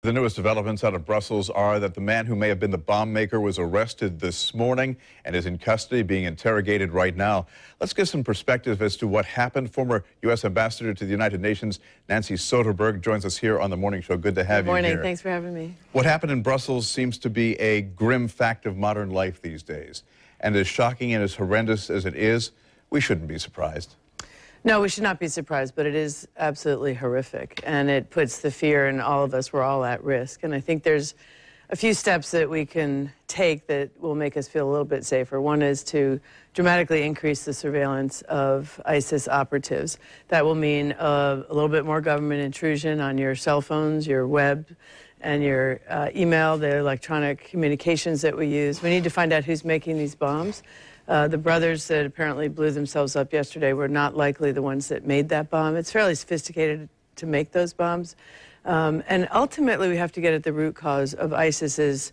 The newest developments out of Brussels are that the man who may have been the bomb maker was arrested this morning and is in custody being interrogated right now. Let's get some perspective as to what happened. Former U.S. Ambassador to the United Nations Nancy Soderberg joins us here on the morning show. Good to have you here. Good morning. Thanks for having me. What happened in Brussels seems to be a grim fact of modern life these days. And as shocking and as horrendous as it is, we shouldn't be surprised. No, we should not be surprised, but it is absolutely horrific, and it puts the fear in all of us. We're all at risk, and I think there's a few steps that we can take that will make us feel a little bit safer. One is to dramatically increase the surveillance of ISIS operatives. That will mean a little bit more government intrusion on your cell phones, your web, and your email, the electronic communications that we use. We need to find out who's making these bombs. The brothers that apparently blew themselves up yesterday were not likely the ones that made that bomb. It's fairly sophisticated to make those bombs. And ultimately, we have to get at the root cause of ISIS's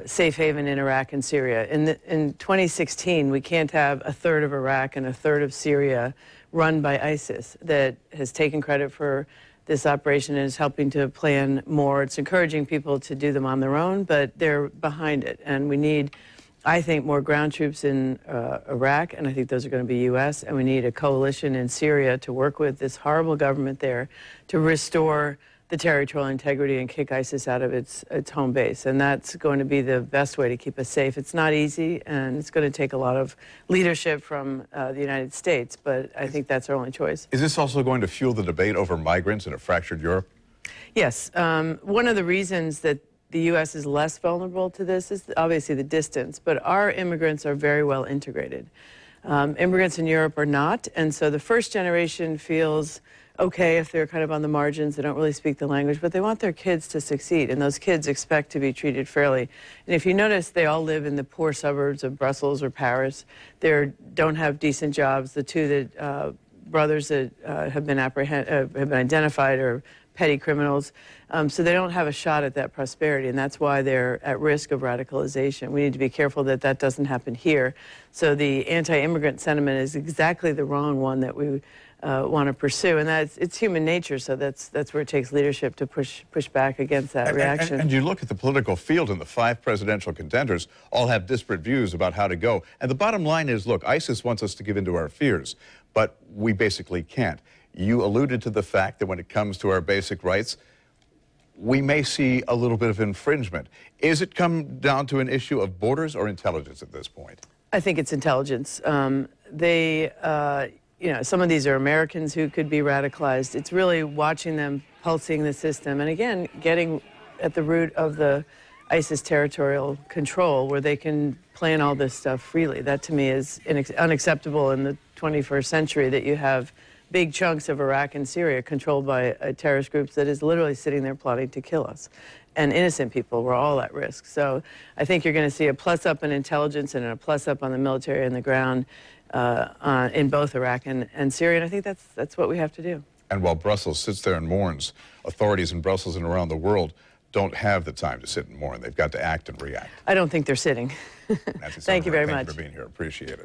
safe haven in Iraq and Syria. In 2016, we can't have a third of Iraq and a third of Syria run by ISIS that has taken credit for this operation and is helping to plan more. It's encouraging people to do them on their own, but they're behind it. And we need, I think, more ground troops in Iraq, and I think those are going to be U.S., and we need a coalition in Syria to work with this horrible government there to restore the territorial integrity and kick ISIS out of its home base. And that's going to be the best way to keep us safe. It's not easy, and it's going to take a lot of leadership from the United States, but I think that's our only choice. Is this also going to fuel the debate over migrants in a fractured Europe? Yes. One of the reasons that the U.S. is less vulnerable to this is obviously the distance, but our immigrants are very well integrated. Immigrants in Europe are not, and so the first generation feels okay if they're kind of on the margins, they don't really speak the language, but they want their kids to succeed, and those kids expect to be treated fairly. And if you notice, they all live in the poor suburbs of Brussels or Paris. They don't have decent jobs. The two brothers that have been identified are petty criminals, so they don't have a shot at that prosperity, and that's why they're at risk of radicalization. We need to be careful that that doesn't happen here. So the anti-immigrant sentiment is exactly the wrong one that we want to pursue, and it's human nature, so that's where it takes leadership to push back against that reaction. And you look at the political field, and the 5 presidential contenders all have disparate views about how to go. And the bottom line is, look, ISIS wants us to give in to our fears, but we basically can't. You alluded to the fact that when it comes to our basic rights, we may see a little bit of infringement. Is it come down to an issue of borders or intelligence at this point? I think it's intelligence. You know, some of these are Americans who could be radicalized. It's really watching them pulsing the system, and again, getting at the root of the ISIS territorial control, where they can plan all this stuff freely. That, to me, is unacceptable in the 21st century, that you have big chunks of Iraq and Syria controlled by terrorist groups that is literally sitting there plotting to kill us. And innocent people were all at risk. So I think you're going to see a plus-up in intelligence and a plus-up on the military and the ground in both Iraq and Syria, and I think that's what we have to do. And while Brussels sits there and mourns, authorities in Brussels and around the world don't have the time to sit and mourn. They've got to act and react. I don't think they're sitting. Nancy Thank you very much. Thank you for being here. Appreciate it.